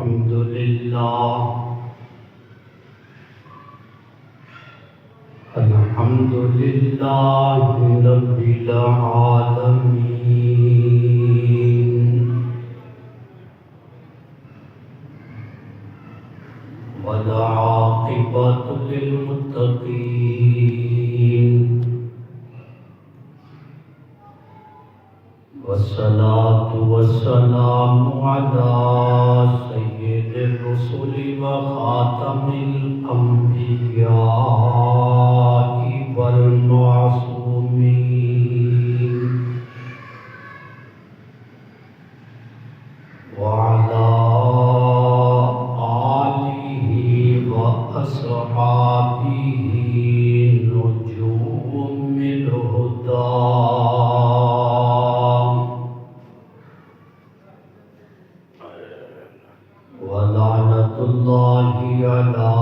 الحمد لله الحمد لله رب العالمين والعاقبة للمتقين والصلاة والسلام على سيد الرسل وخاتم الأنبياء والمعصومين وعلى آله وأصحابه نجوم الهدى ولعنة الله على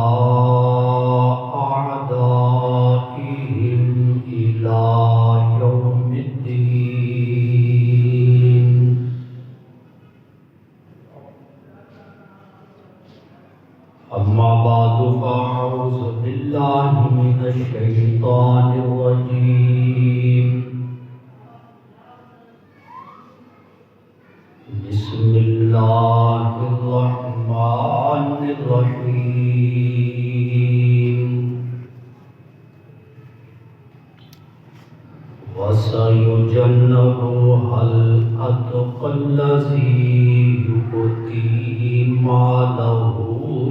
أعدائهم إلى يوم الدين أما بعد فأعوذ بالله من الشيطان الرجيم بسم الله الرحمن الرحيم وسيجنبها الأتقى الذي يؤتي ماله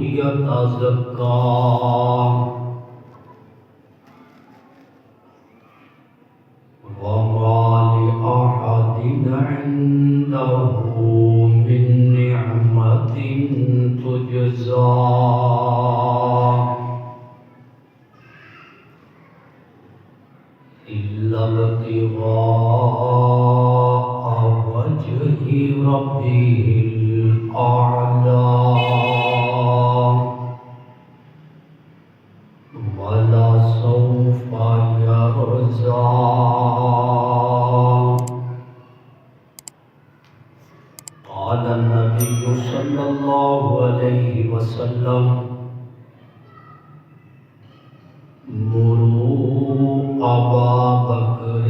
يتزكى وما لأحد عنده من نعمة تجزى إلا ابتغاء وجه ربه الأعلى ولسوف يرضى قال النبي صلى الله عليه وسلم مروا أبا بكر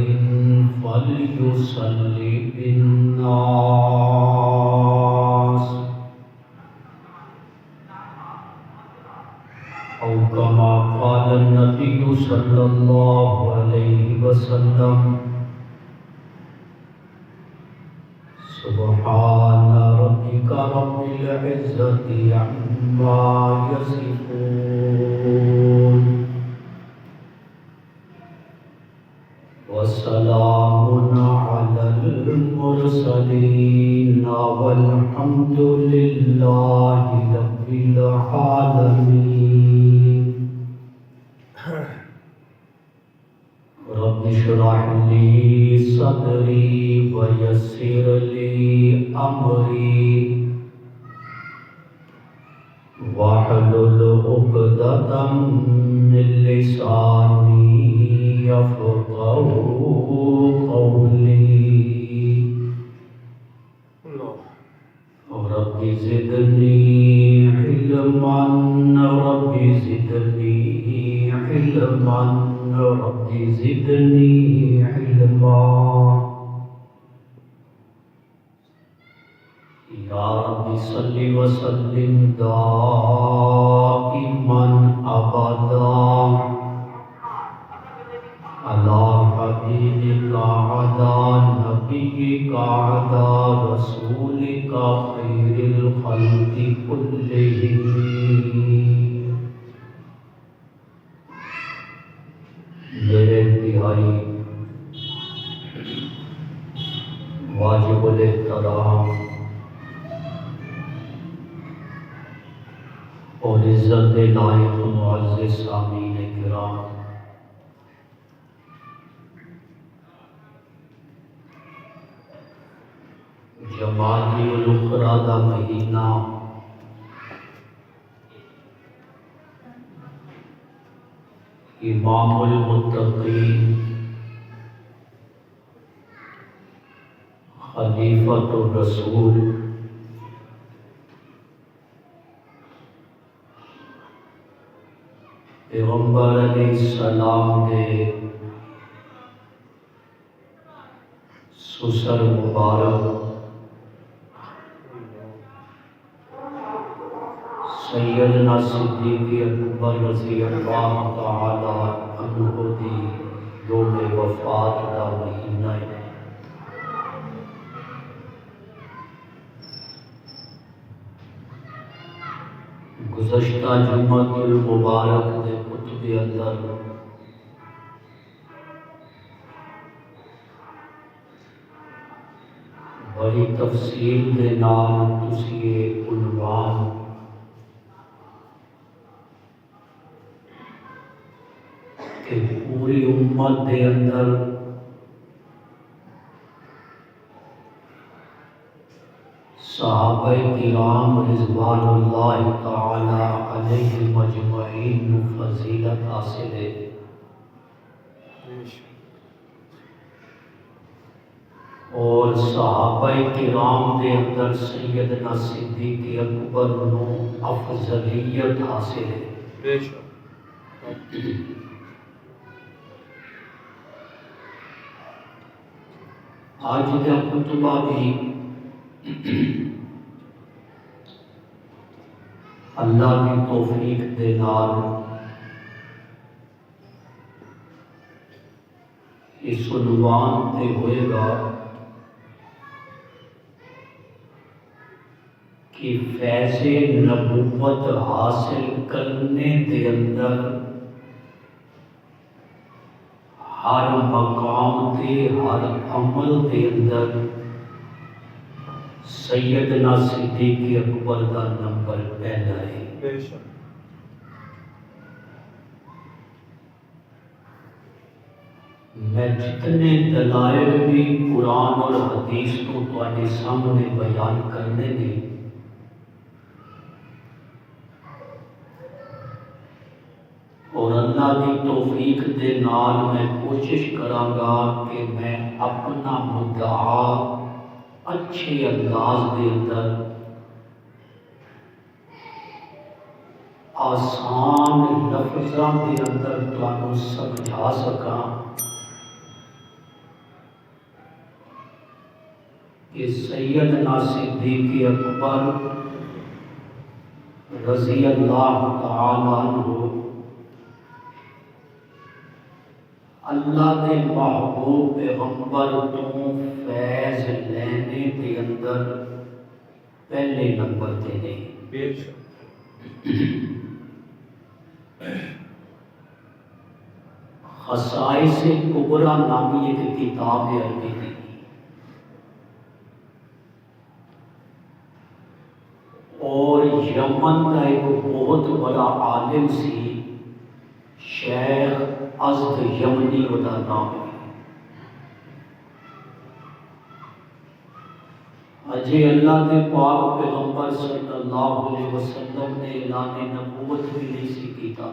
فليصلي بالناس أو كما قال النبي صلى الله عليه وسلم سبحان ربك رب العزة عما يصفون وسلام على المرسلين والحمد لله رب العالمين رب اشرح لي صدري ويسر لي أمري واحلل عقدة من لساني يفقهوا قولي رب زدني علما رب زدني علما رب زدني علما يا رب صل وسلم دائما أبدا على حبيبك على نبيك على رسولك خير الخلق كلهم میرے انتہائی واجب الاحترام اور عزت لائق معزز سامعین کرام، جمادی الاخری دا مہینہ امام المتقین خلیفۃ الرسول پیغمبر علیہ السلام دے سسر مبارک سیدنا صدیق اکبر رضی اللہ تعالی عنہ دی یوم وفات دا مہینہ ہے۔ گزشتہ جمعۃ المبارک دے خطبے اندر بڑی تفصیل دے نال تسی یہ عنوان کہ پوری امت دے اندر صحابہ کرام رضوان اللہ تعالی علیہم اجمعین فضیلت حاصل ہے۔ اور صحابہ کرام دے اندر سیدنا صدیق اکبر نو افضلیت حاصل ہے۔ آج کا خطبہ بھی اللہ کی توفیق دے نال اس عنوان تے ہوئے گا کہ فیض نبوت حاصل کرنے دے اندر ہر مقام دے ہر عمل دے اندر سیدنا صدیق اکبر کا نمبر پہلا ہے۔ میں جتنے دلائل بھی قرآن اور حدیث کو تواڈے سامنے بیان کرنے نے اور اللہ کی توفیق دے نال میں کوشش کراں گا کہ میں اپنا مدعا اچھے انداز دے اندر آسان لفظاں دے اندر تانوں سمجھا سکاں کہ سیدنا صدیق اکبر رضی اللہ تعالی عنہ اللہ دے محبوب پیغمبر تو فیض لینے دے اندر پہلے نمبر تے نے۔ خصائص کبریٰ نامی ایک کتاب عربی تھی، اور یمن کا ایک بہت بڑا عالم سی شیخ ازد یمنی کا نام ہے۔ اجے اللہ کے پاک پیغمبر صلی اللہ علیہ وسلم نے اعلان نبوت بھی نہیں سی کیتا،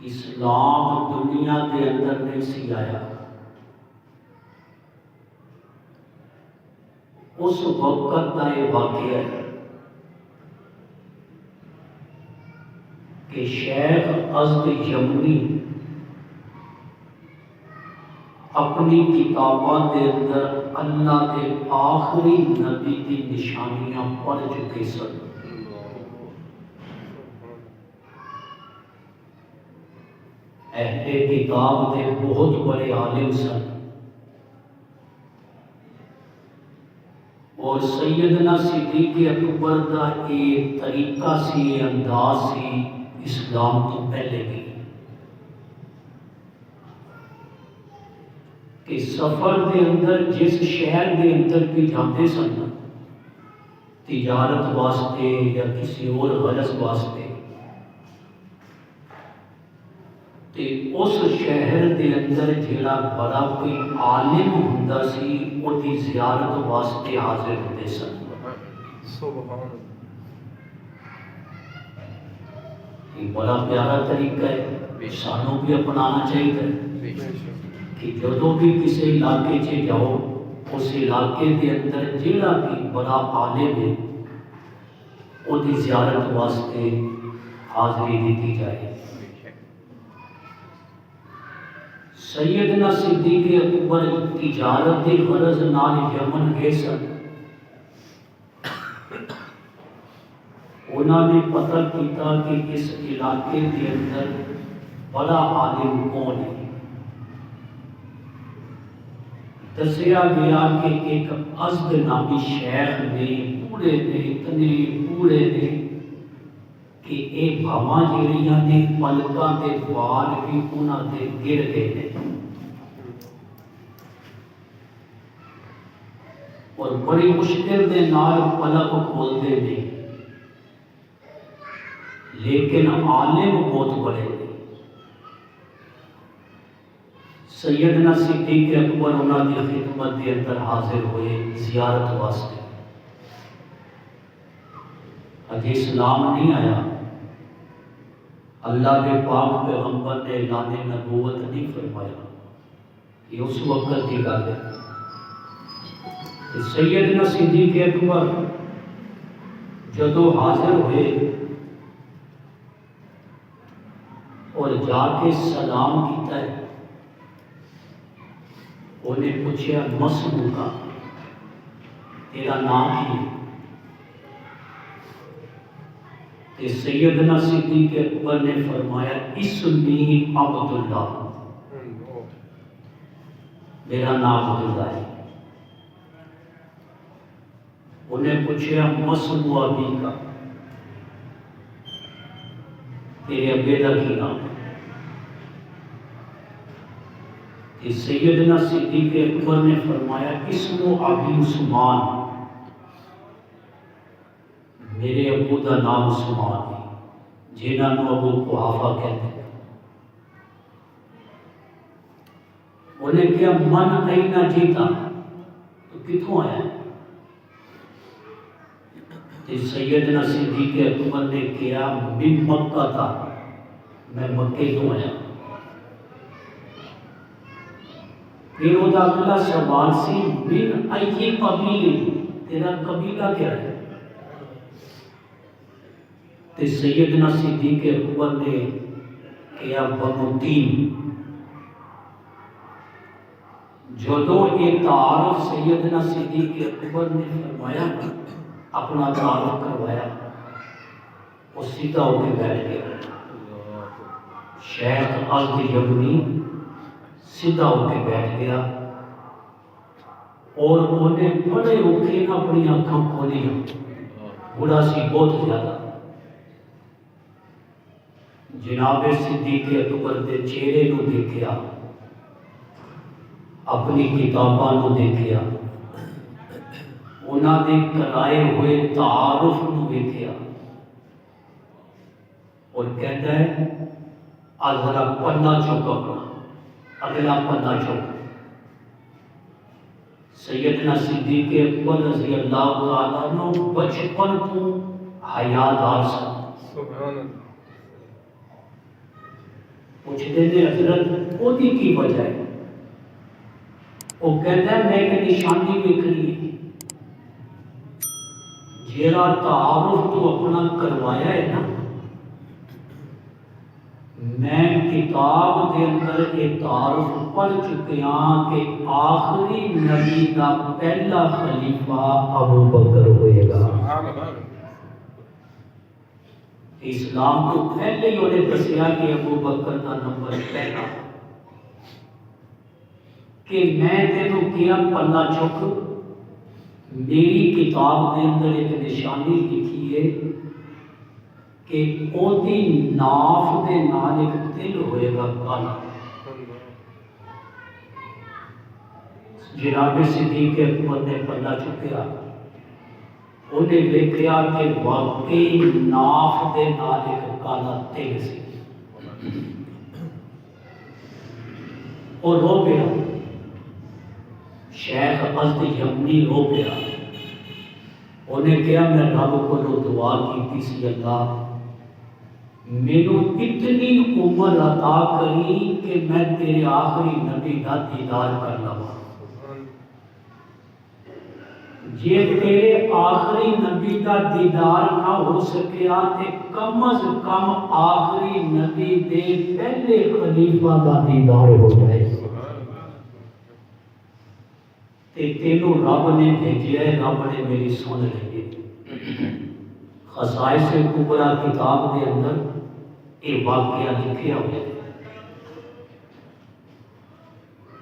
اسلام دنیا کے اندر نہیں سی آیا۔ اس وقت کا یہ واقعہ ہے کہ شیخ ازد یمنی اپنی کتاباں دے اندر اللہ کے آخری نبی کی نشانیاں پڑھ چکے سن۔ اہل کتاب دے بہت بڑے عالم سن، اور سیدنا صدیق اکبر کا یہ طریقہ سی، یہ انداز سی اسلام تو پہلے بھی کہ سفر دے اندر جس شہر دے اندر بھی جاتے سن تجارت واسطے یا کسی اور غرض واسطے، تے اس شہر دے اندر جڑا بڑا کوئی عالم ہوندا سی او دی زیارت واسطے حاضر ہوندے سن۔ سبحان اللہ، یہ بڑا پیارا طریقہ ہے، سانوں بھی اپنانا چاہیے کہ جدوں بھی کسی علاقے چ جاؤ اس علاقے کے اندر جڑا بھی بڑا عالم ہے وہ دی زیارت واسطے حاضری دیتی جائے۔ سیدنا صدیق اکبر تجارت کے غرض نال یمن گئے سن۔ انہوں نے پتہ کیتا کہ اس علاقے کے اندر بڑا عالم کون ہے۔ دسیا گیا کہ ایک ازد نامی شیخ نے اتنے پورے نے کہ یہ بھاواں جہاں نے پلکاں دے وال بھی انہوں دے گر گئے ہیں اور بڑی مشکل دے نال پلک کھولتے ہیں، لیکن عالم بہت بڑے ہیں۔ سیدنا صدیق اکبر انہوں کی خدمت کے اندر حاضر ہوئے زیارت واسطے۔ اجے اسلام نہیں آیا، اللہ کے پاک پیغمبر نے اعلان نبوت نہیں فرمایا، یہ اس وقت کی گل ہے۔ سیدنا صدیق اکبر جدو حاضر ہوئے اور جا کے سلام کیتا ہے، انہیں پوچھا مسموکا تیرا نام کی ہے؟ کہ سیدنا صدیق اکبر نے فرمایا اسمی عبداللہ، میرا نام عبداللہ ہے۔ انہیں پوچھا مسمو ابی کا، تیرے ابے کا کی نام ہے؟ کہ سیدنا صدیق اکبر نے فرمایا اسمو ابی عثمان، میرے ابو کا نام عثمان ہے، جنہوں ابو قحافہ کہتے ہیں۔ انہیں کیا من اینا جیتا، تو کتوں آیا ہے؟ کہ سیدنا صدیق اکبر نے کیا من مکہ تھا، میں مکے تو آیا۔ پھر وہ اگلا سوال سی من ای قبیل، تیرا قبیلہ کیا ہے؟ تو سیدنا صدیق اکبر نے کیا بنو تیم۔ جدو یہ تعارف سیدنا صدیق اکبر نے فرمایا، اپنا تعارف کروایا، وہ سیدھا ہو کے بیٹھ گیا۔ شیخ ازد یمنی سیدھا ہو کے بیٹھ گیا اور انہیں بڑے اوکھے اپنی آنکھوں کھولی، بڑا سی بہت زیادہ۔ جناب صدیق اکبر کے چہرے کو دیکھیا، اپنی کتاباں کو دیکھیا، انہوں نے کرائے ہوئے تعارف کو دیکھیا اور کہتا ہے ذرا پنا چوک اپنا، اگلا پنا چوک۔ سیدنا صدیق اکبر رضی اللہ تعالیٰ عنہ بچپن کو حیادار سن۔ پوچھتے تھے حضرت وہ کی وجہ ہے؟ وہ کہتا ہے میں ایک نشانی ویکھنی ہے، جیڑا تعارف تو اپنا کروایا ہے نا، میں کتاب کے اندر یہ تعارف پڑھ چکے ہاں کہ آخری نبی کا پہلا خلیفہ ابو بکر ہوئے گا۔ اسلام کو پہلے ہی انہیں دسیا کہ ابو بکر کا نمبر پہلا، کہ میں تینوں کیا پنا چک، میری کتاب کے اندر ایک نشانی لکھی ہے کہ اوہدی ناف دے نال ایک دل ہوئے گا کالا۔ جناب صدیق اکبر نے پنا چکیا، انہیں دیکھا کہ واقعی ناف دے نال ایک کالا تل سی، اور رو گیا۔ شیخ ازد یمنی رو گیا، انہیں کیا میں رب کو دعا کی سی اللہ مینو اتنی عمر عطا کری کہ میں تیرے آخری نبی کا دیدار کر لوا۔ جے تیرے آخری نبی کا دیدار نہ ہو سکیا تے کم از کم آخری نبی دے پہلے خلیفہ کا دیدار ہو جائے تے تینوں رب نے بھیجیا ہے، رب نے میری سن لی۔ خصائص کبریٰ کتاب کے اندر یہ واقعہ لکھیا ہوا ہے۔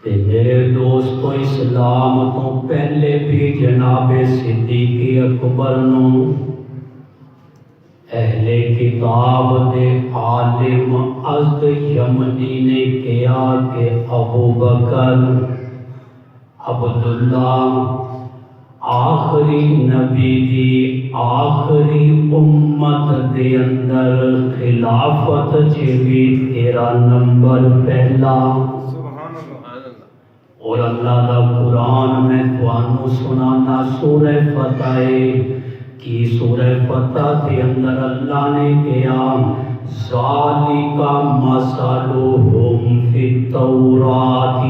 میرے دوستو، اسلام تو پہلے بھی جناب صدیق اکبر نو اہل کتاب دے عالم ازد یمنی نے کیا کہ ابو بکر عبداللہ آخری نبی دی آخری امت دے اندر خلافت جوی تیرا نمبر پہلا، اور اللہ دا قرآن میں توانو سنانا سورہ فتح کی سورہ فتح کے اندر اللہ نے کہا ذالک مثلہم فی التوراۃ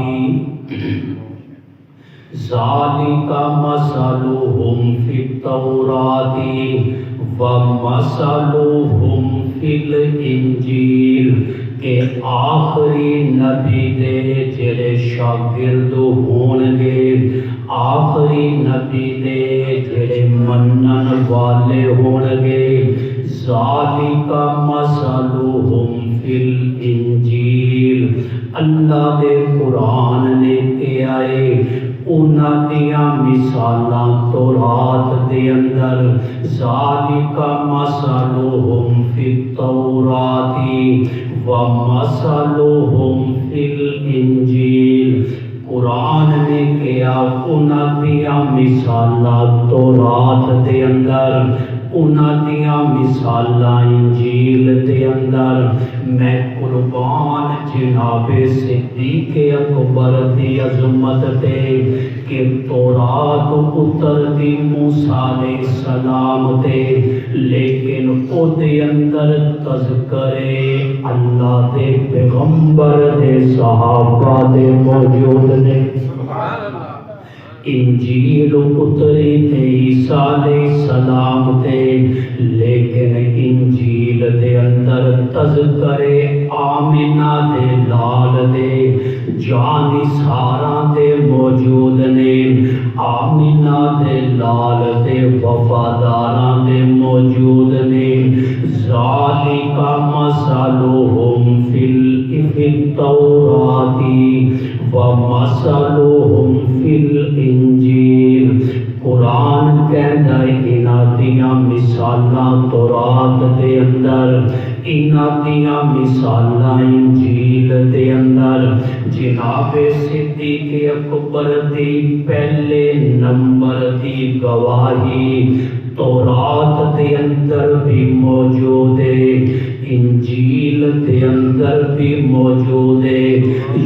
ذالک مثلہم فی التوراۃ ومثلہم فی الانجیل، کہ آخری نبی دے جڑے شاگرد ہون گے، آخری نبی دے جڑے منن والے ہون گے، ذالک مثلہم فی الانجیل، اللہ دے قرآن نے کہا ہے انہاں دیاں مثالاں تورات دے اندر، ذالک مثلہم فی التوراۃ وَمَثَلُهُمْ فِي الْإِنْجِيلِ، قرآن نے کہا انہاں دیاں مثالاں تورات دے اندر، انہاں دیاں مثالاں انجیل دے اندر۔ میں قربان جناب صدیق اکبر دی عظمت تے کہ تورات اتر دی موسیٰ علیہ السلام تے، لیکن او دے اندر تذکرے اللہ دے پیغمبر دے صحابہ دے موجود نے۔ انجیل اتری تے عیسیٰ علیہ السلام تے، لیکن انجیل دے اندر تذکرے آمنہ دے لال دے جانی ساراں دے موجود نے، آمنہ دے لال دے وفاداراں دے موجود نے۔ ذالک مثلہم فی التوراۃ ومثلہم فی الانجیل، قرآن کہندا ہے انہاں دیاں مثالاں تورات دے اندر، انہاں دیاں مثالاں انجیل دے اندر۔ جناب صدیق اکبر دی پہلے نمبر دی گواہی تورات دے اندر بھی موجود ہے، انجیل دے اندر بھی موجود ہے،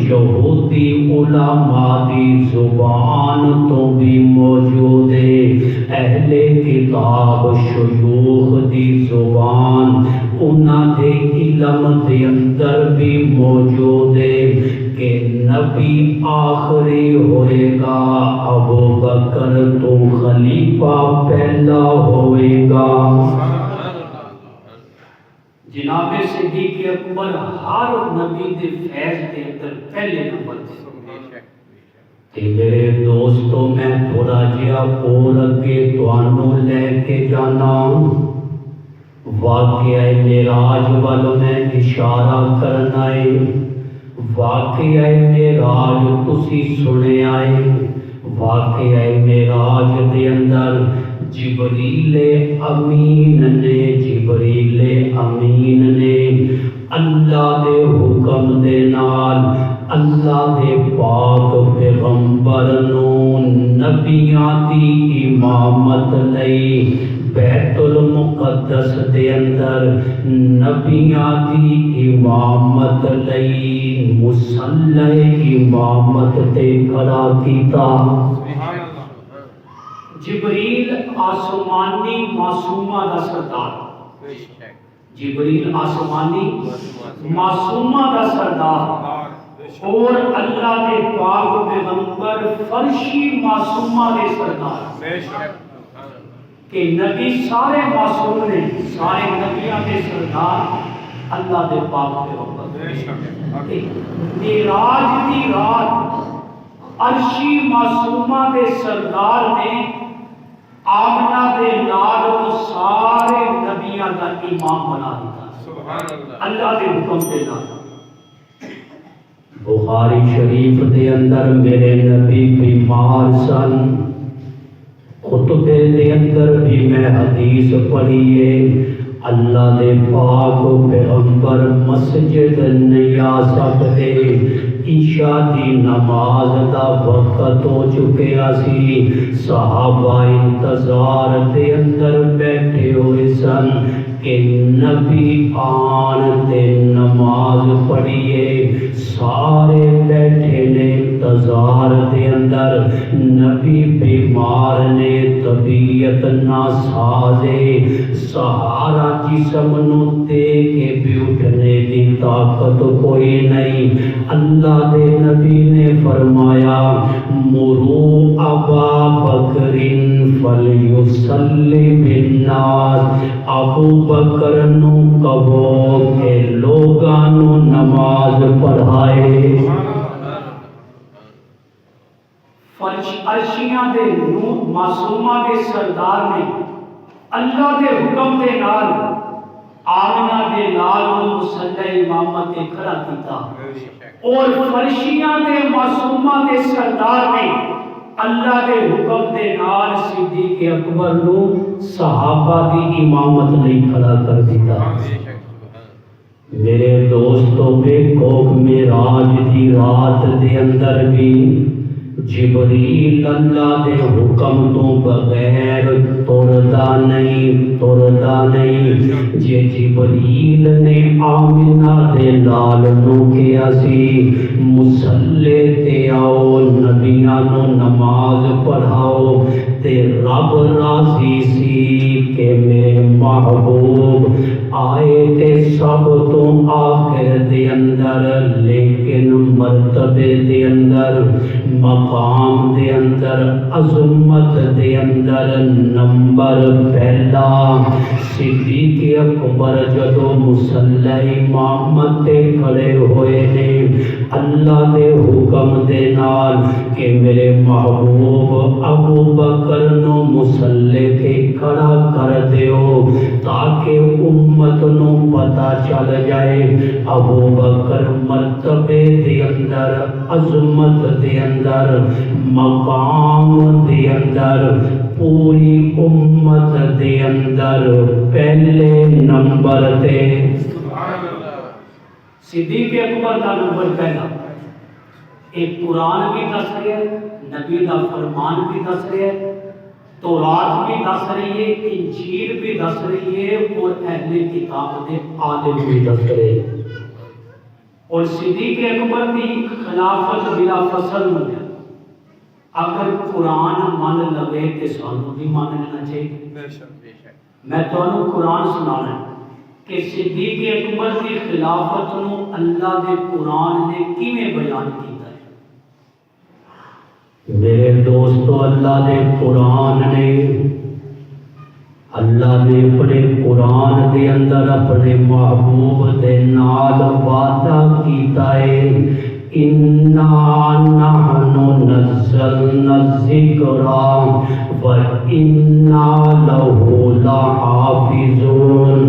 یہودی علماء دی زبان تو بھی موجود ہے، اہل کتاب شیوخ دی زبان انہاں دے علم دے اندر بھی موجود ہے کہ نبی آخری ہوئے گا، ابو بکر تو خلیفہ پہلا ہوئے گا۔ جناب صدیق اکبر ہر نبی دے فیض دے اندر پہلے نمبر تے۔ میرے دوستو، میں تھوڑا جہا اور اگے تانوں لے کے جانا واقعہ معراج والوں میں اشارہ کرنا ہے۔ واقعہ معراج تسی سنے آئے، واقعہ معراج دے اندر جبریل امین نے اللہ دے حکم دے نال اللہ دے پاک پیغمبر نو نبیاں دی امامت لئی بیت المقدس دے اندر نبیاں دی امامت لئی مصلی امامت تے کھڑا کیتا۔ جبریل آسمانی معصومہ دا سردار، جبریل آسمانی معصومہ دا سردار، اور اللہ دے پاک پیغمبر فرشی معصومہ دے سردار کہ نبی سارے معصوم نے، سارے نبیوں دے سردار اللہ دے پاک پیغمبر۔ معراج دی رات عرشی معصومہ دے سردار نے آمنہ دے لال کو سارے نبیوں کا امام بنا دیتا اللہ دے حکم دے نال۔ بخاری شریف دے اندر میرے نبی بیمار سن، خطبے دے اندر بھی میں حدیث پڑھیے اللہ دے پاک پیغمبر مسجد نہیں آ سکتے، عشاء دی نماز دا وقت ہو چکیا سی، صحابہ انتظار دے اندر بیٹھے ہوئے سن کہ نبی آن تے نماز پڑھیے، سارے بیٹھے نے انتظار دے اندر، نبی بیمار نے طبیعت ناسازے، سہارا جسم نو دے کے بھی اٹھنے دی طاقت کوئی نہیں، اللہ دے نبی نے فرمایا مرو ابا بکر فلیصلی بالناس، ابو بکر نو کہو کہ لوگاں نو نماز پڑھائے۔ عرشیاں دے نور معصومہ دے سردار نے اللہ دے حکم دے نال آمنہ دے لال کو مصلی امامت کھڑا کیتا، اور فرشیاں دے معصومہ دے سردار نے اللہ دے حکم دے نال صدیق اکبر نو صحابہ دی امامت نہیں کھڑا کر دیتا۔ میرے دوستو دیکھو معراج دی رات دے اندر بھی جبریل اللہ دے حکم تو بغیر تردا نہیں، جے جبریل نے آمنہ دے لال نو کیا سی مصلی تے آؤ نبیاں نو نماز پڑھاؤ، تے رب راضی سی کہ میرے محبوب آئے تے سب تو آخر دے اندر، لیکن مرتبے دے اندر، مقام دے اندر، عظمت دے اندر نمبر پہلا صدیق اکبر جدو مصلی امامت تے کھڑے ہوئے نے اللہ دے حکم دے نال کہ میرے محبوب ابو بکر نو مصلی تے کھڑا کر دیو تاکہ امت نو پتہ چل جائے ابو بکر مرتبے دے اندر، عظمت دے اندر، مقام دے اندر، پوری امت دے اندر پہلے نمبر تے۔ صدیق اکبر کا نمبر پہلا، ایک قرآن بھی دس رہے ہے، نبی کا فرمان بھی دس رہے ہے، تورات بھی دس رہی ہے، انجیل بھی دس رہی ہے، اور اہل کتاب دے عالم بھی دس رہے ہیں۔ اور صدیق اکبر کی خلافت بلا فصل میں اگر قرآن مان لگے تو سانو بھی مان لینا چاہیے۔ میں تمہیں قرآن سنانا ہے کہ صدیق اکبر کی خلافت نو اللہ دے قرآن نے کیویں بیان کیتا ہے۔ میرے دوستو اللہ دے قرآن نے اپنے قرآن دے اندر اپنے محبوب دے نال وعدہ کیتا ہے اِنَّا نَحْنُ نَزَّلْنَا الذِّكْرَ وَإِنَّا لَهُ لَحَافِظُونَ۔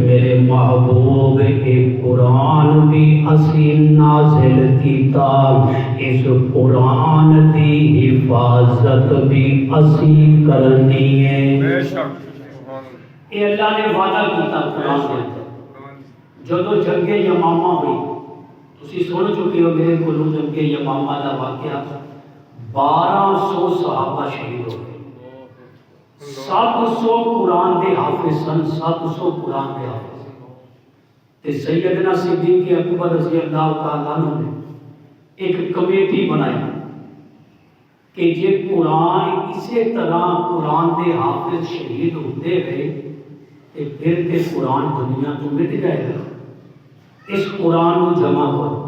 میرے محبوب ایک قرآن بھی اسی نازل کیتا، اس قرآن دی حفاظت بھی اسی کرنی ہے۔ یہ اللہ نے وعدہ کیتا قرآن کے اندر۔ جدو جنگ یمامہ ہوئی، تسی سن چکے ہو میرے کو جنگ یمامہ دا واقعہ، 1200 صحابہ شہید ہو گئے، 700 قرآن دے حافظ سن، 700 قرآن دے حافظ۔ تے سیدنا صدیق اکبر رضی اللہ تعالیٰ عنہ نے ایک کمیٹی بنائی کہ یہ قرآن اسی طرح قرآن دے حافظ شہید ہوتے رہے کہ پھر تے قرآن دنیا تو مٹ جائے گا، اس قرآن کو جمع کرو۔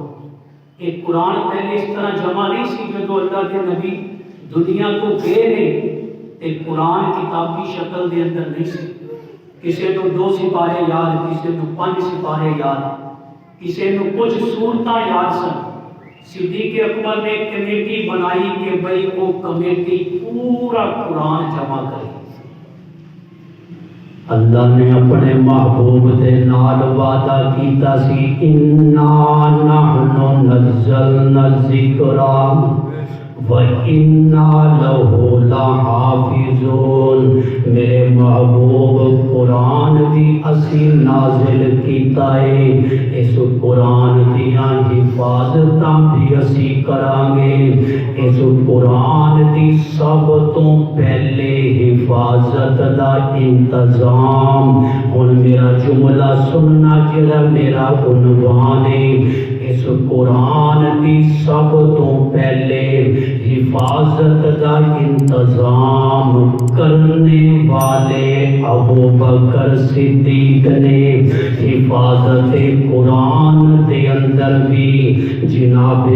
کہ قرآن پہلے اس طرح جمع نہیں سی جو اللہ کے نبی دنیا کو گئے نے تے قرآن کتابی شکل دے اندر نہیں سی. کسی کو 2 سپارے یاد, کسی کو 5 سپارے یاد, کسی کو کچھ صورتاں یاد سن. صدیق اکبر نے کمیٹی بنائی کہ بھئی وہ کمیٹی پورا قرآن جمع کرے. اللہ نے اپنے محبوب دے نال وعدہ کیتا سی اِنَّا نَحْنُ نَزَّلْنَا الذِّکْرَ وَإِنَّا لَهُ لَحَافِظُونَ. میرے محبوب قرآن دی اسی نازل کیتا ہے, اس قرآن دیاں حفاظتاں بھی اسی کران گے. اس قرآن دی سب تو پہلے حفاظت دا انتظام, ہن میرا جملہ سننا جڑا میرا عنوان ہے, اس قرآن دی سب تو پہلے حفاظت دا انتظام کرنے والے ابو بکر صدیق نے. حفاظت قرآن دے اندر بھی جناب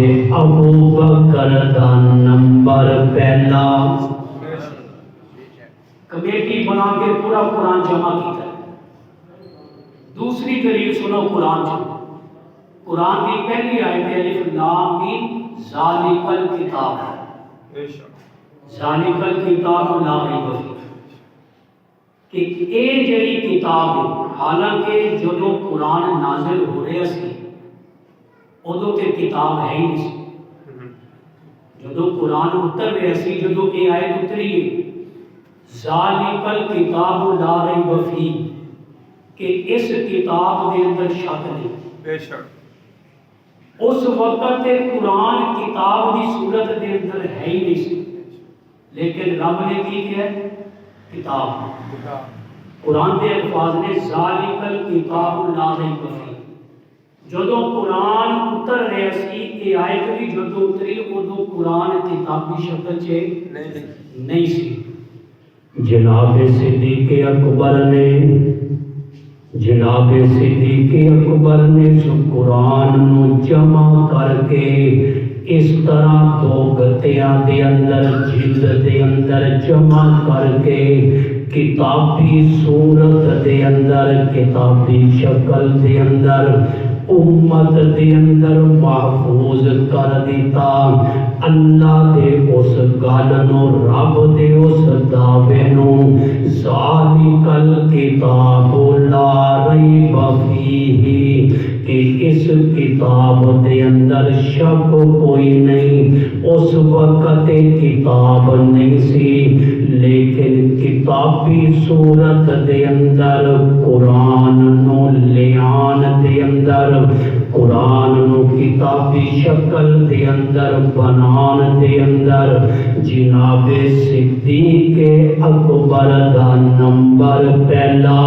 ابو بکر دا نمبر پہلا. کمیٹی بنا کے پورا قرآن جمع کیتا ہے. دوسری دلیل سنو قرآن جمع. قرآن کی پہلی آیت الف لام میم ذالک الکتاب, ذالک الکتاب لا ریب فیہ, کہ اے جڑی کتاب ہے, حالانکہ جدوں قرآن نازل ہو رہا سی ادوں تے کتاب ہے ہی نہیں سی. جدوں قرآن اتر رہا سی, جدوں یہ آیت اتری ہے ذالک الکتاب لا ریب فیہ, کہ اس کتاب دے اندر شک نہیں. بے شک اس وقت قرآن کتاب دی صورت دے اندر ہے ہی نہیں سی, لیکن رب نے کی کیا ہے کتاب. قرآن دے الفاظ نے ذالک الکتاب لا ریب فیہ. جدوں قرآن اتر رہا سی, یہ آیت بھی جدوں اتری ادوں قرآن کتابی شکل چ نہیں سی. جناب صدیق اکبر نے جناب صدیق اکبر نے اس قرآن نو جمع کر کے اس طرح 2 گتیاں دے اندر جلد دے اندر جمع کر کے کتابی صورت دے اندر کتابی شکل دے اندر امت دے اندر محفوظ کر دیتا. اللہ دے اس گل نو, رب دے اس دعوے نو ذالک الکتاب لا ریب فیہ, کہ اس کتاب دے اندر شک کوئی نہیں. اس وقت کتاب نہیں سی, لیکن کتابی صورت دے اندر قرآن نو لیان دے اندر, قرآن نو کتابی شکل دے اندر بنان دے اندر جناب صدیق اکبر دا نمبر پہلا.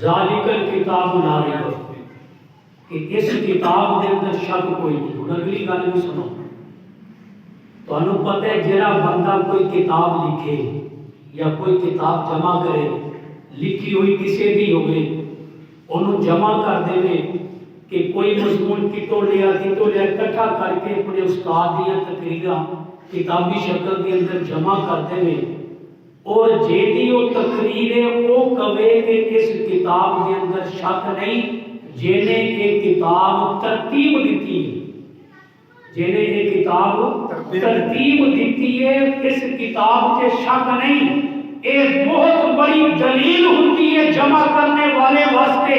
ذالک الکتاب لا ریب فیہ, کہ اس کتاب دے اندر شک کوئی نہیں. ہن اگلی گل بھی سنو. تانوں پتہ ہے جڑا بندہ کوئی کتاب لکھے یا کوئی کتاب جمع کرے, لکھی ہوئی کسی بھی ہوئے, انہوں جمع کر دے کہ کوئی مضمون کتوں لیا اکٹھا کر کے اپنے استاد دیا تقریراں کتابی شکل کے اندر جمع کر دے, اور جیدی وہ تقریر ہے وہ کہے کہ اس کتاب کے اندر شک نہیں, جنہیں یہ کتاب ترتیب دیتی ہے, جنہیں یہ کتاب ترتیب دیتی ہے, اس کتاب سے شک نہیں. ایک بہت بڑی دلیل ہوتی ہے جمع کرنے والے واسطے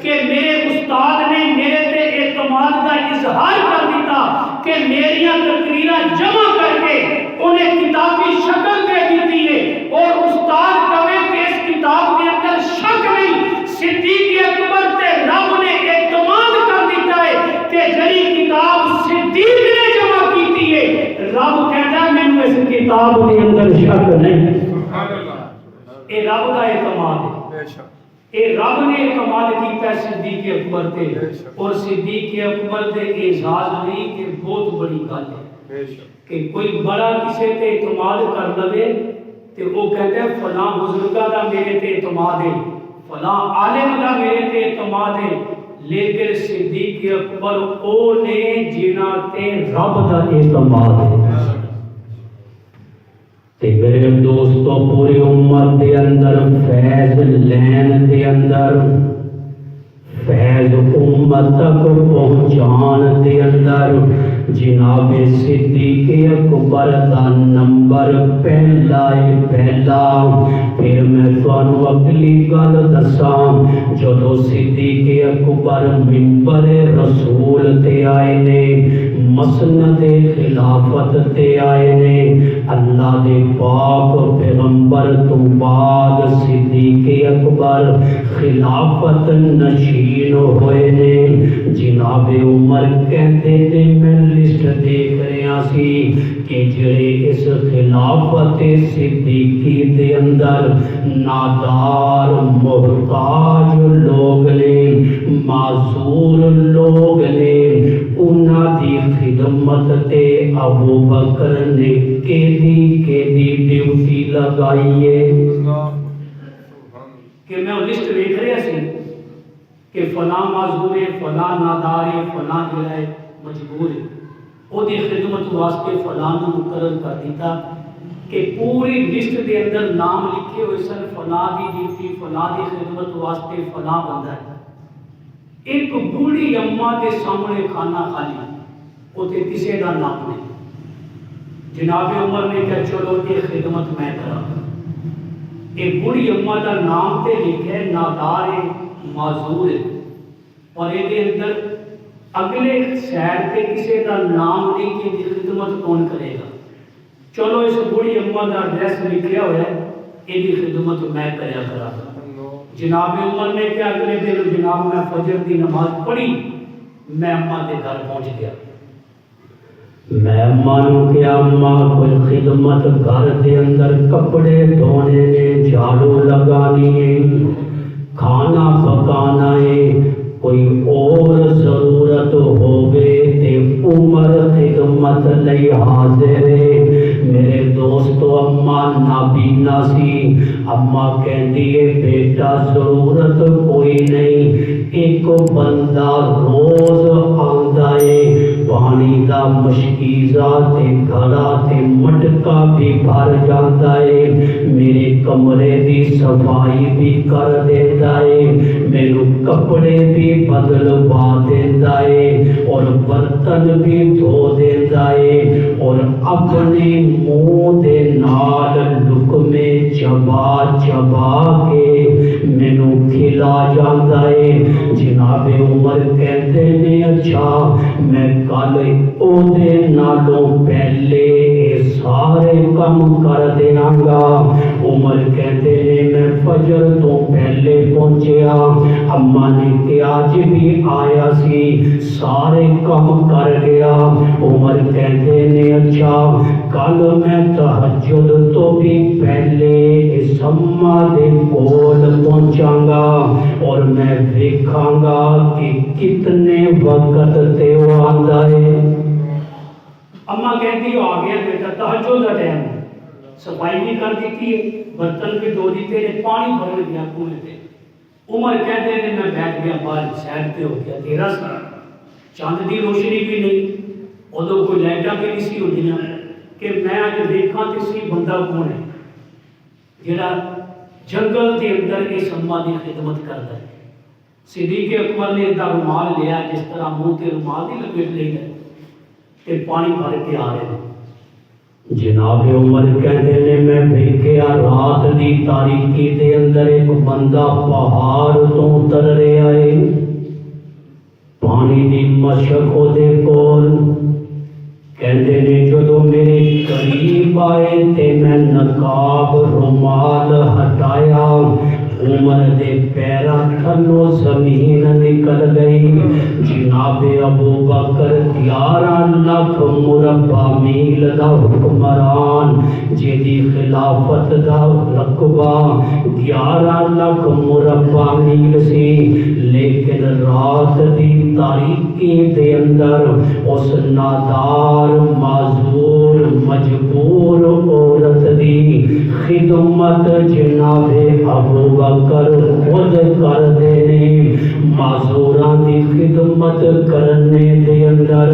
کہ میرے استاد نے میرے تے اعتماد کا اظہار کر دیتا کہ میریاں تقریراں جمع کر کے انہیں کتابی شکل دے دیتی ہے, اور استاد کہے کہ اس کتاب کے اندر شک نہیں. صدیق اکبر تے رب نے اعتماد کر دیتا ہے کہ جڑی کتاب صدیق نے جمع کیتی ہے, رب کہتا ہے مینوں اس کتاب کے اندر شک نہیں. اے رب کا اعتماد ہے, اے رب نے اعتماد کیتا ہے صدیق اکبر تے, اور صدیق اکبر تے اعزاز نہیں کہ بہت بڑی گل ہے کہ کوئی بڑا کسی تے اعتماد کر لے تے وہ کہتا ہے فلاں بزرگاں دا میرے تے اعتماد ہے, فلاں عالم دا میرے تے اعتماد ہے, لیکن صدیق اکبر او نے جنہاں تے رب دا اعتماد ہے۔ تے میرے دوستو پوری امت دے اندر فیض لین دے اندر فیض امت تک پہنچان دے اندر جناب صدیق اکبر دا نمبر پہلا پہلا۔ پھر میں تانوں اگلی گل دساں، جدوں صدیق اکبر منبر رسول تے آئے نے، مسند خلافت تے آئے نے، اللہ دے پاک پیغمبر تو بعد صدیق اکبر خلافت نشین ہوئے نے۔ جناب عمر کہتے تھے میں لسٹ دیکھ رہا سی کہ جڑے اس خلافت صدیقی دے اندر نادار محتاج لوگ نے، معذور لوگ نے، انہاں دی خدمت تے ابو بکر نے کیدی ڈیوٹی لگائی ہے کہ میں وہ لسٹ دیکھ رہا سی کہ فلاں معذور ہے، فلاں نادار ہے، فلاں جو ہے مجبور ہے، وہ دی خدمت واسطے فلاں نو مقرر کر دیتا کہ پوری لسٹ دے اندر نام لکھے ہوئے سن، فلاں دی ڈیوٹی فلاں دی خدمت واسطے فلاں بندہ ہے۔ ایک بوڑھی اماں کے سامنے کھانا خالی، وہ تے کسی دا نام نہیں۔ جناب عمر نے کہا چلو یہ خدمت میں کرا۔ ایک بوڑھی اماں دا نام تے لکھے نادار ہے، معذور ہے، اور یہ اندر اگلے سائڈ پہ کسی کا نام نہیں کہ دی خدمت کون کرے گا۔ چلو اس بوڑھی اماں کا ایڈریس لکھیا ہوا ہے، یہ خدمت میں کریا کرا۔ جناب عمر نے کیا اگلے دن جناب میں فجر کی نماز پڑھی، میں اماں کے گھر پہنچ گیا۔ میں اماں نو کیا اماں کوئی خدمت گھر دے اندر کپڑے دھونے نے، جھاڑو لگانی ہے، کھانا پکانا ہے، کوئی اور ضرورت ہوگے تے عمر خدمت لئی حاضر ہے۔ میرے دوستو اماں نابینا سی، اماں کہندی ہے بیٹا ضرورت کوئی نہیں، ایک بندہ روز آندا ہے، پانی دا مشکیزہ تے گھڑا تے مٹکا بھی بھر جاتا ہے، میرے کمرے دی صفائی بھی کر دیتا ہے، میرے کپڑے بھی بدلوا دیتا ہے، اور برتن بھی دھو دیتا ہے، اور اپنے منہ دے نال لقمے چبا چبا کے مینوں کھلا جاتا ہے۔ جناب عمر کہتے ہیں اچھا میں کل او دے نالوں پہلے سارے کم کر دیاں گا۔ عمر کہتے ہیں میں فجر تو پہلے پہنچیا، اماں نے کہ آج بھی آیا سی، سارے کم کر گیا۔ عمر کہتے ہیں اچھا کل میں تہجد تو بھی پہلے اس اماں دے کول پہنچاں گا، اور میں دیکھاں گا کہ کتنے وقت تے وہ آندا ہے۔ اماں کہتی ہو آ گیا بیٹا تہجد دا ٹائم، صفائی بھی کر دیتی ہے، برتن بھی دھو دیتے ہیں، پانی بھر گیا کنویں تے۔ عمر کہتے ہیں میں بیٹھ گیا باہر سائڈ پہ ہو گیا، اندھیرا سی، چاند دی روشنی بھی نہیں، ادو کوئی لائٹاں بھی نہیں سی ہوندیاں کہ میں اج دیکھاں تے سی بندہ کون ہے جڑا جنگل کے اندر اس اماں دی خدمت کرتا ہے۔ صدیق اکبر نے دا رومال لیا، جس طرح منہ تے رومال دی لپیٹ لئی ہے کہ پانی بھر کے آ رہے ہیں۔ جناب عمر کہتے ہیں میں دیکھیا رات دی تاریکی دے اندر ایک بندہ پہاڑ تو اتر رہا ہے، پانی دی مشک دے کول۔ کہتے ہیں جدو میرے قریب آئے تے میں نقاب رومال ہٹایا، عمر دے پیراں تھلوں زمین نکل گئی۔ جناب ابو بکر 11 لاکھ مربع میل دا حکمران، جیدی خلافت دا رقبہ 11 لاکھ مربع میل سی، لیکن رات دی تاریکی دے اندر اس نادار معذور مجبور عورت دی خدمت جناب ابو بکر خود کر دینے۔ معذوراں دی خدمت کرنے دے اندر،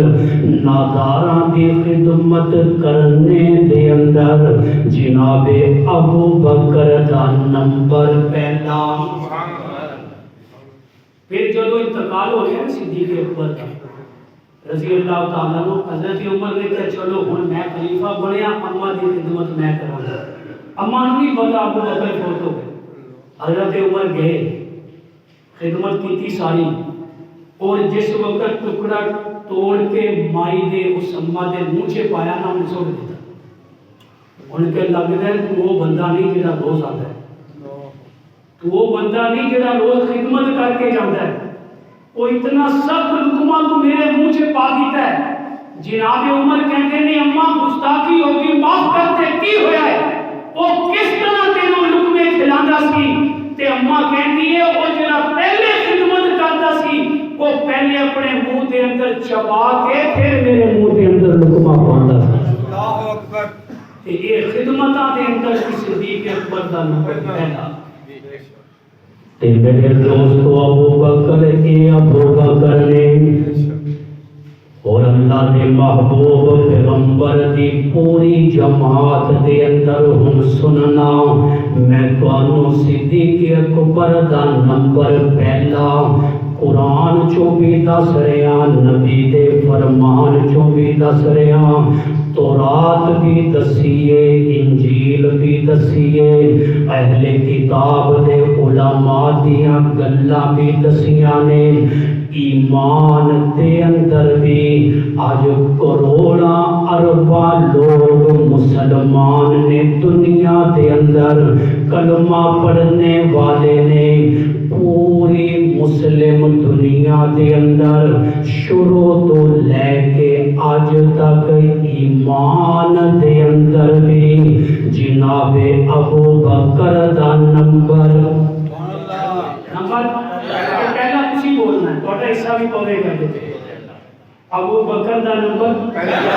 ناداراں دی خدمت کرنے دے اندر جناب ابو بکر دا نمبر پہلا۔ پھر جدو انتقال ہو گیا صدیق اکبر کا رضی اللہ تعالیٰ عنہ، حضرت عمر نے کہا چلو ہن میں خلیفہ بنیا، اما دی خدمت میں کراں گا۔ اما نوں نہیں پتا ابو بکر فوت ہو گئے، حضرت عمر گئے، خدمت کی تھی ساری، اور جس وقت ٹکڑا توڑ کے مائی دے اس اما دے منہ چ پایا نہ انہیں سوڑ دیتا۔ ان کے لگتا ہے تو وہ بندہ نہیں جڑا روز آتا ہے، تو وہ بندہ نہیں جڑا روز خدمت کر کے جاتا ہے، وہ اتنا سخت لقمہ تو میرے منہ سے پا دیتا ہے۔ جناب عمر کہتے ہیں اما گستاخی ہوگی، معاف کرتے کی ہویا ہے، وہ کس طرح تینوں لقمے کھلاندا سی؟ تے اما کہتی ہے وہ جڑا پہلے خدمت کرتا سی وہ پہلے اپنے منہ دے اندر چبا کے پھر میرے منہ دے اندر لقمہ پاوندا سی۔ اللہ اکبر۔ تے یہ خدمتاں دے اندر صدیق اکبر دا نمبر پہلا۔ تے میرے دوستو ابو بکر ابو بکر نے اور اللہ دے محبوب پیغمبر دی پوری جماعت دے اندر ہم سننا، میں تانوں صدیق اکبر دا نمبر پہلا قرآن چو بھی دس رہا، نبی دے فرمان چو بھی دس رہا، تورات بھی دسیے، انجیل بھی دسیے، اہل کتاب دے علماء دیاں گلاں بھی دسیاں نے، ایمان دے اندر بھی آج کروڑاں ارباں لوگ مسلمان نے دنیا دے اندر کلمہ پڑھنے والے نے، پوری مسلم دنیا دے اندر شروع تو لے کے آج تک ایمان دے اندر بھی جناب ابو بکر دا نمبر پہلا کسی بولنا ہے، توڑا حصہ بھی پوے گا ابو بکر دا نمبر پہلا۔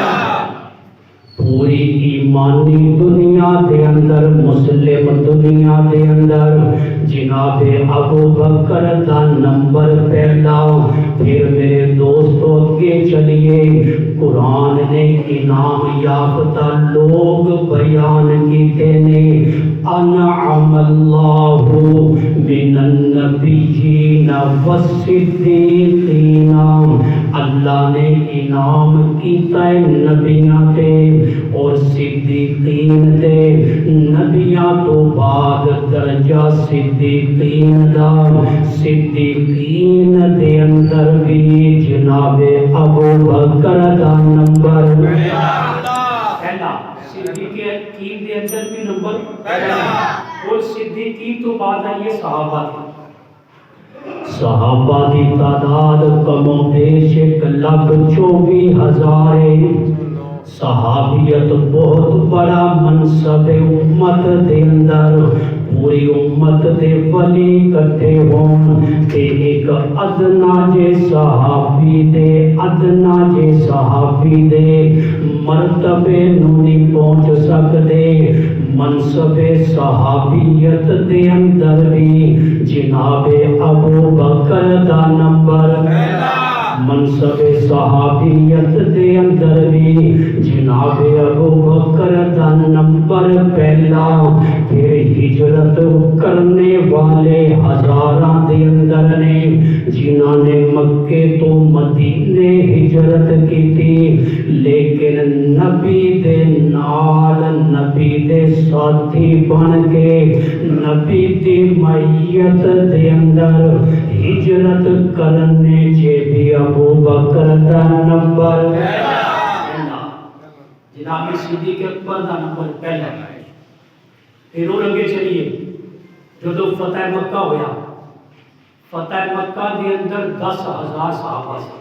پوری ایمانی دنیا دے اندر، مسلم دنیا دے اندر جناب ابو بکر دا نمبر پہلا۔ پھر میرے دوستو اگے چلیے، قرآن نے انعام یافتہ لوگ بیان کیتے نے، انعم اللہ من النبیین والصدیقین، اللہ نے انعام کیتا ہے نبیاں تے اور صدیقین تے، نبیاں تو بعد درجہ صدیقین دا، صدیقین دے اندر بھی جناب ابو بکر دا نمبر پہلا، صدیقین دے اندر بھی نمبر پہلا، اور صدیقین تو بعد آئیے صحابہ تھے۔ صحابہ کی تعداد کم و بیش 1,24,000 ہے۔ صحابیت بہت بڑا منصب امت دے اندر، پوری امت دے ولی کٹھے ہون تے ایک ادنا جے صحابی دے مرتبے نوں نہیں پہنچ سکدے۔ منصب صحابیت دے اندر بھی جناب ابو بکر دا نمبر پہلا، منصب صحابیت دے اندر بھی جناب ابو بکر دا نمبر پہلا۔ پھر ہجرت کرنے والے ہزاراں دے اندر نے، جنہاں نے مکے تو مدینے ہجرت کی تھی، لیکن نبی دے نال، نبی دے ساتھی بن کے، نبی دی معیت دے اندر ہجرت کرنے چے بھی ابو بکر دا نمبر پہلا۔ جناب صدیق اکبر دا نمبر پہلا۔ پھر اور اگے چلیے، جدو فتح مکہ ہویا، فتح مکہ دے اندر 10,000 صحابہ سن،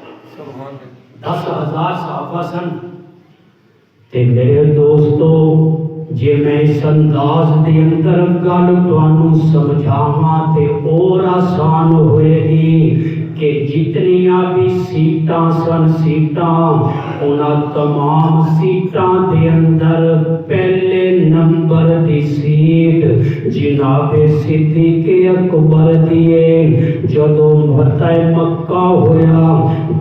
10,000 صحابہ سن۔ تے میرے دوستو جے میں اس انداز دے اندر گل تانوں سمجھاواں تے اور آسان ہوئے گی کہ جتنیاں بھی سیٹاں سن، سیٹاں انہاں تمام سیٹاں دے اندر پہلے نمبر دی دی سیٹ جناب صدیق اکبر دیے جدوں فتح مکہ ہویا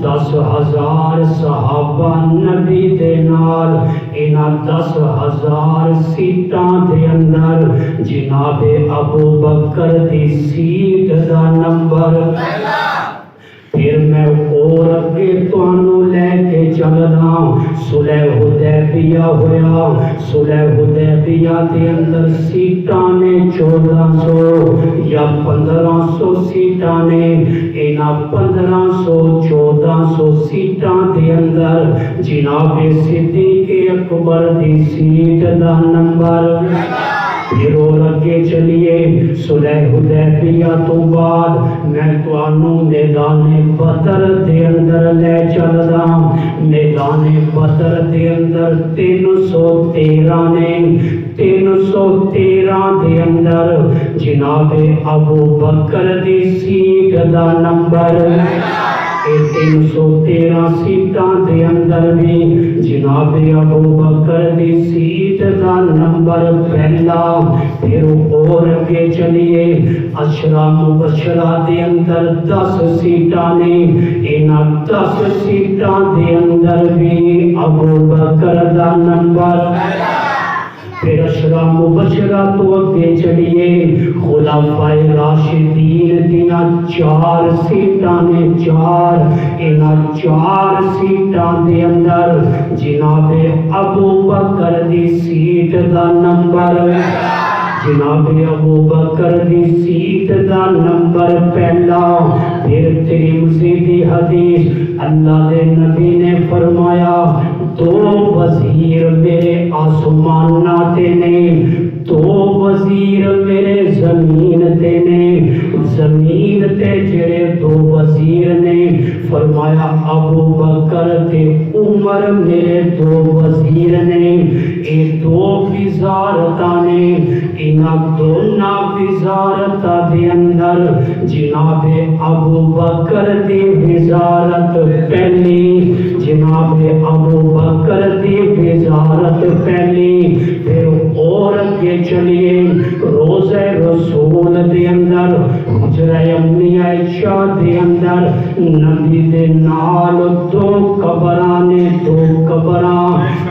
10,000 صحابہ نبی دے نال انہاں 10,000 سیٹاں دے اندر جناب ابو بکر دی سیٹ دا نمبر پھر میں اور اگے تانوں لے کے چلنا صلح حدیبیہ ہویا صلح حدیبیہ دے اندر سیٹاں نے 1400 یا 1500 سیٹاں نے انہاں 1500 1400 سیٹاں دے اندر جناب صدیق اکبر دی سیٹ دا نمبر پھر اور اگے چلیے صلح حدیبیہ تو بعد میں تانوں میدان بدر دے اندر لے چلدا میدان بدر دے اندر 313 نے 313 دے اندر جناب ابو بکر دی سیٹ دا نمبر 313 سیٹاں دے اندر بھی جناب ابو بکر دی سیٹ دا نمبر پہلا پھر اور اگے چلیے عشرہ مبشرہ دے اندر 10 سیٹاں نے انہاں 10 سیٹاں دے اندر بھی ابو بکر دا نمبر پھر عشرہ مبشرہ تو اگے چلیے خلفائے راشدین دیاں 4 سیٹاں نے 4 انہاں 4 سیٹاں دے اندر جناب ابو بکر دی سیٹ دا نمبر جناب ابو بکر دی سیٹ دا نمبر پہلا پھر ترمذی دی حدیث اللہ دے نبی نے فرمایا 2 وزیر میرے آسمانہ تے نے 2 وزیر میرے زمین تے نے زمین تے جڑے 2 وزیر نے فرمایا ابو بکر تے عمر میرے 2 وزیر نے اے 2 وزارتاں نے انہاں دونوں وزارتاں دے اندر جناب ابو بکر دی وزارت پہلی جناب ابو بکر دی وزارت پہلی پھر اور اگے چلیے روضہ رسول دے اندر حجرہ امی عائشہ دے اندر نبی دے نال 2 قبراں نے 2 قبراں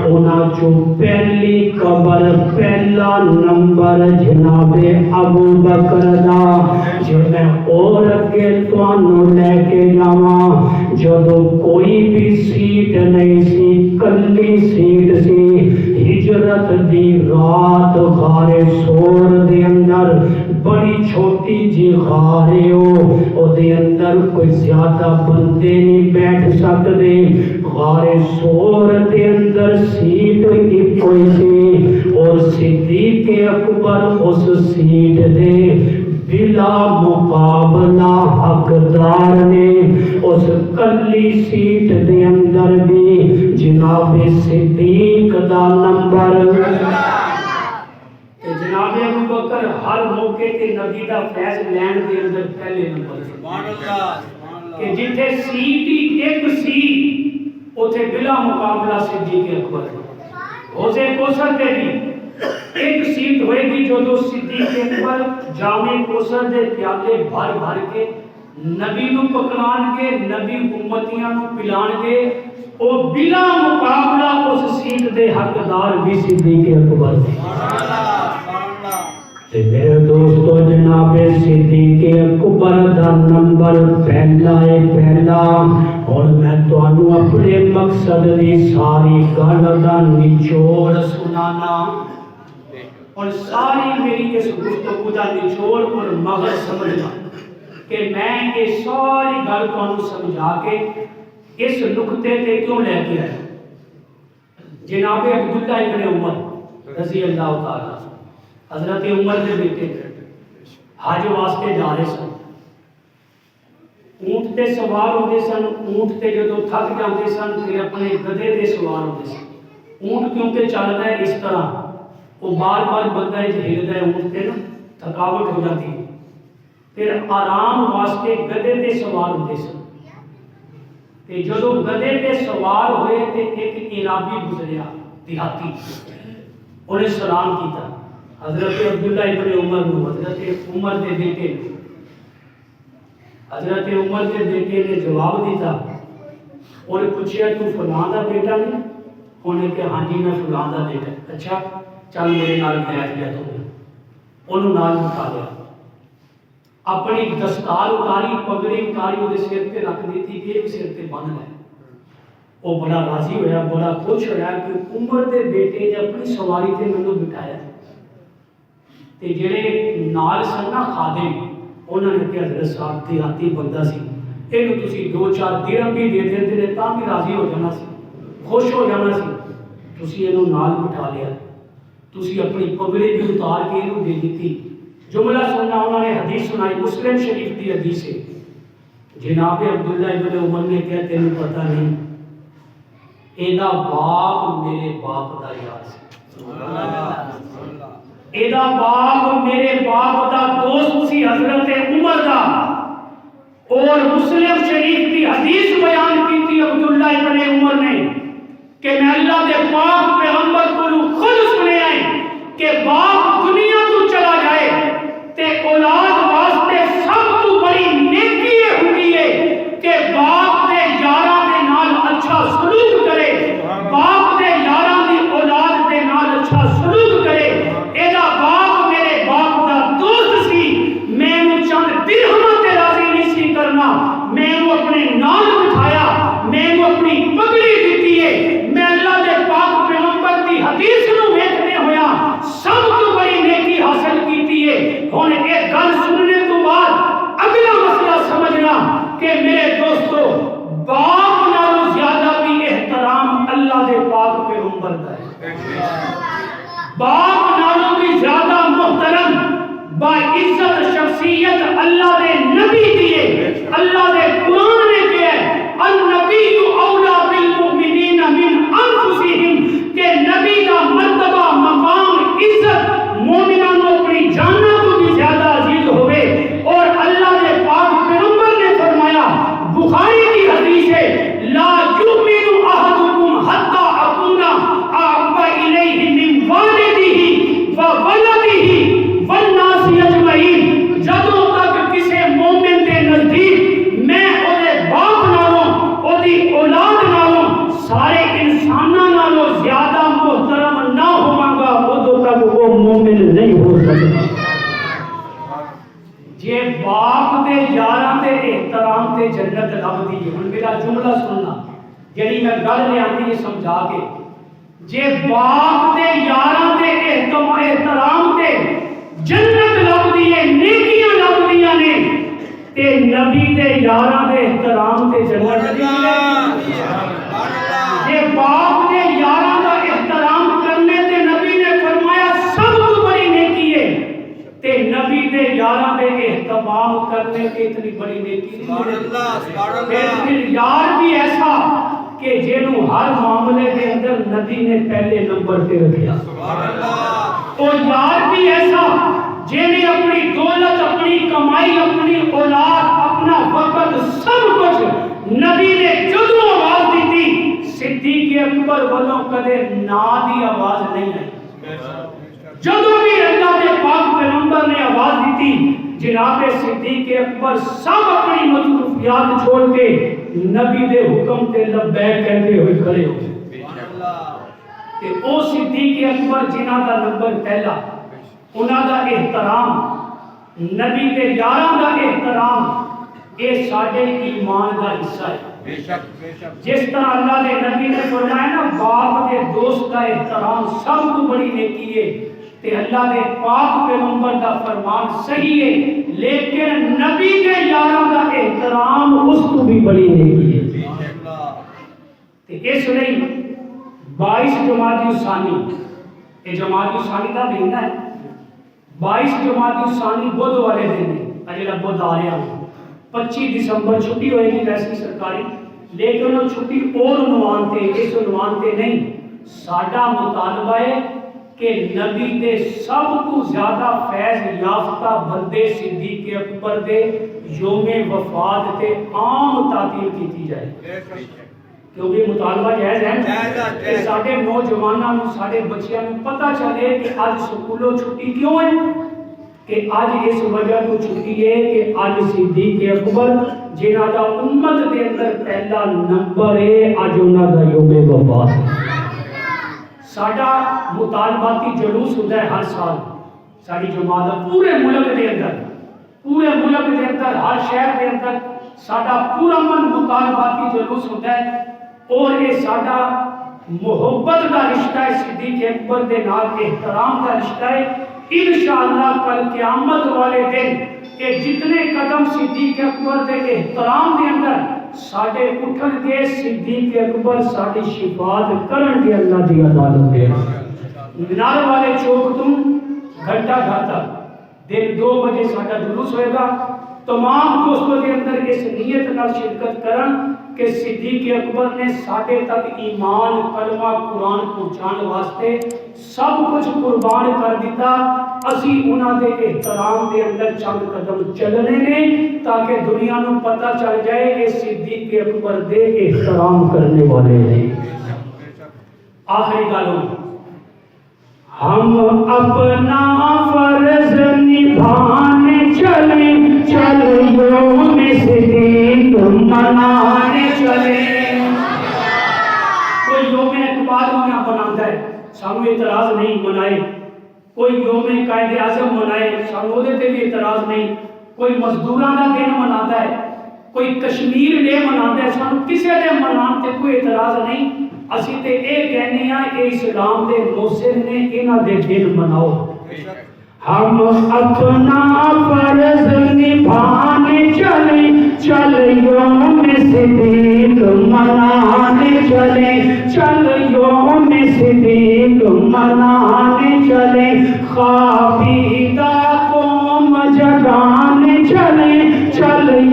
انہاں چوں پہلی قبر پہلا نمبر جناب ابو بکر دا جو میں اور اگے تانوں لے کے جاواں جدوں کوئی بھی سیٹ نہیں سی کلی سیٹ سی ہجرت دی رات غار سور دے اندر بڑی چھوٹی جی غار او دے اندر کوئی زیادہ بندے نہیں بیٹھ سکدے غار سور دے اندر سیٹ کی کوئی سی اور صدیق اکبر اس سیٹ دے بلا مقابلہ حقدار نے اس کلی سیٹ دے اندر بھی جناب صدیق دا نمبر جناب ابو بکر ہر موقع تے نبی دا فیض لین دے اندر پہلے نمبر سبحان اللہ کہ جتھے سیٹ ہی ایک سی اوتھے بلا مقابلہ صدیق اکبر حوضے کوثر تے بھی ایک سیٹ ہوئے گی جو دو صدیق اکبر جامع کوثر دے پیالے بھر بھر کے نبی نو پکڑان کے نبی امتیاں نو پلان کے او بلا مقابلہ اس سیٹ دے حقدار بھی صدیق اکبر تے میرے دوستو جناب صدیق اکبر دا نمبر پہلا ہے پہلا اور میں تانوں اپنے مقصد دی ساری گل دا نچوڑ سنانا اور ساری میری اس گفتگو کا نچوڑ اور مغز سمجھنا کہ میں یہ ساری گل تانوں سمجھا کے اس نقطے تے کیوں لے کے آیا جناب عبداللہ ابن عمر رضی اللہ تعالیٰ حضرت عمر کے بیٹے حج واسطے جا رہے سن اونٹ تے سوار ہوتے سن اونٹ تے جدو تھک جاتے سن پھر اپنے گدھے تے سوار ہوتے سن اونٹ کیونکہ چلتا ہے اس طرح وہ بار بار بندہ ہلتا ہے اونٹ تے نا تھکاوٹ ہو جاتی ہے پھر آرام واسطے گدھے تے سوار ہوتے سن کہ جدو گدھے تے سوار ہوئے تے ایک عرابی گزریا دیہاتی انہیں سلام کیتا حضرت عبداللہ ابن عمر نو حضرت عمر دے بیٹے نے جواب دیتا اور پوچھیا تو فلاں دا بیٹا نہیں؟ انہیں کہ ہاں جی میں فلاں دا بیٹا۔ اچھا چل میرے نال بیٹھ گیا، تو انہوں نال بٹھا لیا، اپنی دستار اتاری، پگڑی اتاری وہ سر پہ رکھ دیتی کہ ایک سر پہ بن ہے۔ وہ بڑا راضی ہویا، بڑا خوش ہویا کہ عمر دے بیٹے نے اپنی سواری تے مینوں بٹھایا۔ تے جڑے نال سن نا خادم، انہوں نے کہ حضرت صاحب دیہاتی بندہ سی، اینو تسی 2-4 درہم بھی دے دیندے نے تاں بھی راضی ہو جانا سی، خوش ہو جانا سی، تسی اینو نال بٹھا لیا، تسی اپنی پگڑی بھی اتار کے اینو دے دیتی۔ جملہ سننا، انہوں نے حدیث سنائی، مسلم شریف دی حدیث ہے۔ جناب عبداللہ ابن عمر نے کہا تینوں پتہ نہیں، ایدا باپ میرے باپ دا یار سی، ایدا باپ میرے باپ دا دوست سی حضرت عمر دا۔ اور مسلم شریف کی حدیث بیان کی تھی عبداللہ ابن عمر نے کہ میں اللہ دے پاک پیغمبر کو خود سنے آئے کہ باپ دنیا تو چلا جائے تے اولاد واسطے سب تو بڑی نیکی یہ ہوتی ہے کہ باپ دے یاراں دے نال اچھا سلوک کرے، باپ دے یاراں دی اولاد دے نال اچھا سلوک کرے۔ ایدا باپ میرے باپ دا دوست سی، میں نو چند درہم تے راضی نہیں سی کرنا، میں نو اپنے نال بٹھایا، میں نو اپنی پگڑی دیتی ہے، میں اللہ دے پاک پیغمبر دی حدیث نو ویکھنے ہویا سب تو بڑی نیکی حاصل کیتی ہے۔ ہن ایک گل سننے تو بعد اگلا مسئلہ سمجھنا کہ میرے دوستو باپ نالوں زیادہ بھی احترام اللہ دے پاک پیغمبر دا ہے، باپ نالوں بھی زیادہ محترم با عزت شخصیت اللہ دے نبی دیے۔ اللہ دے قرآن نے کہا ہے النبی اولا بالمؤمنین من انفسہم، کہ نبی کا مرتبہ مقام عزت مومنان کو اپنی جانوں کو بھی زیادہ عزیز ہوئے۔ اور اللہ دے پاک پیغمبر نے فرمایا، بخاری کی حدیث ہے لا یؤمن احدکم حتی اکون احب الیہ من والدہ وولدہ والناس اجمعین، جدوں تک کسی مومن دے نزدیک میں اودے باپ نالوں، اودی اولاد نالوں، سارے انساناں نالوں زیادہ محترم نہ ہوواں گا، ادوں تک وہ مومن نہیں ہو سکتا۔ جے باپ دے یاراں دے احترام تے جنت لبدی ہے۔ ہن میرا جملہ سننا جڑی میں گل لیاندی ہے سمجھا کے، جے باپ دے یاراں دے احترام تے جنت لبدی ہے، نیکیاں لبدیاں نے، تے نبی دے یاراں دے احترام تے جنت نہیں ہے۔ جے باپ دے یاراں دا احترام کرنے تے نبی نے فرمایا سب تو بڑی نیکی ہے، تے نبی دے یاراں دے احترام کرنے تے اتنی بڑی نیکی نہیں۔ پھر یار بھی ایسا کہ جنوں ہر معاملے کے اندر نبی نے پہلے نمبر پہ رکھا، اور یار بھی ایسا جنہیں اپنی دولت، اپنی کمائی، اپنی اولاد، اپنا وقت سب کچھ نبی نے جدوں آواز دی تھی، صدیق اکبر والوں کدے نا دی آواز نہیں آئی۔ جدوں بھی اللہ کے پاک پیغمبر نے آواز دی تھی، جناب صدیق اکبر سب اپنی مصروفیات چھوڑ کے نبی دے حکم تے لبیک کہتے ہوئے کھڑے ہو گئے۔ کہ او صدیق اکبر جنہاں دا نمبر پہلا، انہاں دا احترام، نبی دے یاراں دا احترام، اے ساڈے ایمان دا حصہ ہے۔ جس طرح اللہ دے نبی نے فرمایا نا باپ دے دوست دا احترام سب تو بڑی نیکی ہے، تے اللہ دے پاک پیغمبر دا فرمان صحیح ہے، لیکن نبی دے یاراں دا احترام اس تو بھی بڑی نیکی ہے۔ تے اس لیے 22 جمادی الثانی، یہ جمادی الثانی دا مہینہ ہے، 22 جمادی الثانی بدھ والے دن ہے، اجلا بدھ آ رہا ہے، 25 دسمبر چھٹی ہوئے گی ویسی سرکاری، لیکن وہ چھٹی اور عنوان تے، اس عنوان تے نہیں، ساڈا مطالبہ ہے کہ نبی دے سب کو زیادہ فیض یافتہ بندے صدیق اکبر دے یوم وفات تے عام تعطیل کی جائے، کیونکہ مطالبہ جائز ہے کہ سارے نوجوانوں سارے بچیاں پتہ چلے کہ آج سکولوں چھٹی کیوں ہے، کہ آج اس وجہ تو چھٹی ہے کہ آج صدیق اکبر جنہاں دا امت دے اندر پہلا نمبر ہے، آج انہاں دا یوم وفات ہے۔ ساڈا مطالباتی جلوس ہوتا ہے ہر سال، ساری جماعت پورے ملک دے اندر ہر شہر دے اندر ساڈا پورا من مطالباتی جلوس ہوتا ہے، اور یہ ساڈا محبت کا رشتہ ہے صدیق اکبر دے نال، احترام کا رشتہ ہے۔ انشاءاللہ کل قیامت والے دن کہ جتنے قدم صدیق اکبر دے احترام دے اندر ساڈے اٹھن گے، صدیق اکبر ساڈی شفاعت کرن گے اللہ دی عدالت دے۔ مینار والے چوک تو گھنٹہ گھر تک دن 2 بجے ساڈا جلوس ہوئے گا۔ تمام دوستوں کے اندر اس نیت نال شرکت کرن کہ صدیق اکبر نے ساڈے تک ایمان کلمہ قرآن پہنچان واسطے سب کچھ قربان کر دیتا، اسی انہاں دے احترام دے اندر چند قدم چلنے نے تاکہ دنیا نو پتہ چل جائے کہ صدیق اکبر دے احترام کرنے والے ہیں۔ آخری گالوں ہم اپنا فرض نبھانے چلیں، یوم صدیق منانے چلیں۔ کوئی یوم اعتبار مناتا ہے، سانو اعتراض نہیں، منائے۔ کوئی یوم قائد اعظم منائے، سانو دے تے بھی اعتراض نہیں۔ کوئی مزدوراں دا دن مناتا ہے، کوئی کشمیر ڈے مناتا ہے، سانو کسی دے منان تے کوئی اعتراض نہیں۔ اسی تے اے کہنے ہیں کہ اسلام دے محسن نے انہاں دے دن مناؤ۔ ہم اپنا فرض نبھانے چلیں، یوم صدیق منانے چلیں، یوم صدیق منانے چلیں، خوابیدہ قوم جگانے چلیں،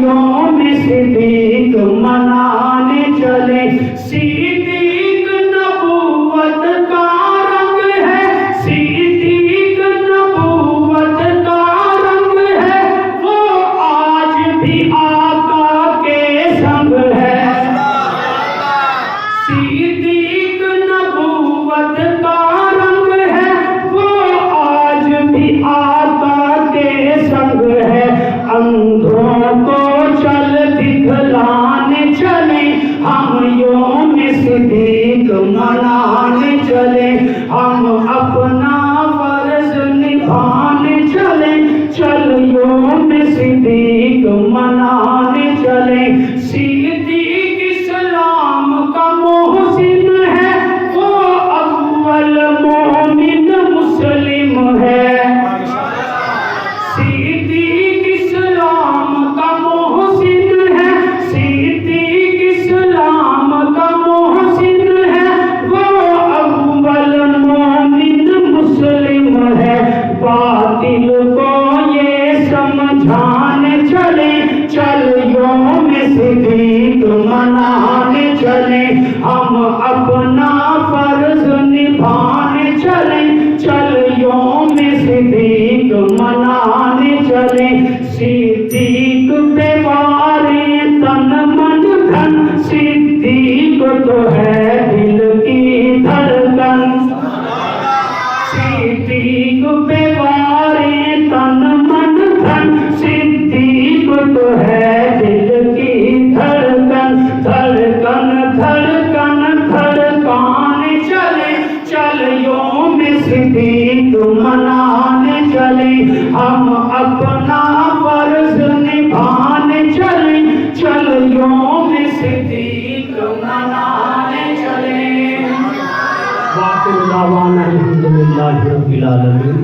یوم صدیق منانے چلیں۔ صدیق نبوت کا رنگ ہے، صدیق نبوت کا رنگ ہے، وہ آج بھی آقا کے سنگ ہے۔ صدیق نبوت کا رنگ ہے، وہ آج بھی آقا کے سنگ ہے۔ اندھوں کو چل دکھلانے چلیں، ہم یوم صدیق منانے چلیں، ہم اپنا فرض نبھانے چلیں، یوم صدیق منانے چلیں۔ صدیق اسلام کا محسن ہے، وہ اول مومن مسلم ہے۔ صدیق اسلام کا محسن ہے، صدیق اسلام کا محسن ہے، وہ اول مومن مسلم ہے۔ باطل کو یہ سمجھانے چلیں، یوم صدیق منانے چلیں، ہم اپنا فرض نبھانے چلیں، یوم صدیق منانے چلیں۔ صدیق پہ وارے تن من دھن، صدیق تو ہے دل کی دھڑکن۔ صدیق پہ وارے تن من دھن، صدیق تو ہے دل کی دھڑکن۔ دھڑکن دھڑکن دھڑکانے چلیں، یوم صدیق منانے چلیں، ہم اپنا فرض نبھانے چلیں، یوم صدیق منانے چلیں۔ باقی دعوانا الحمدللہ رب العالمین۔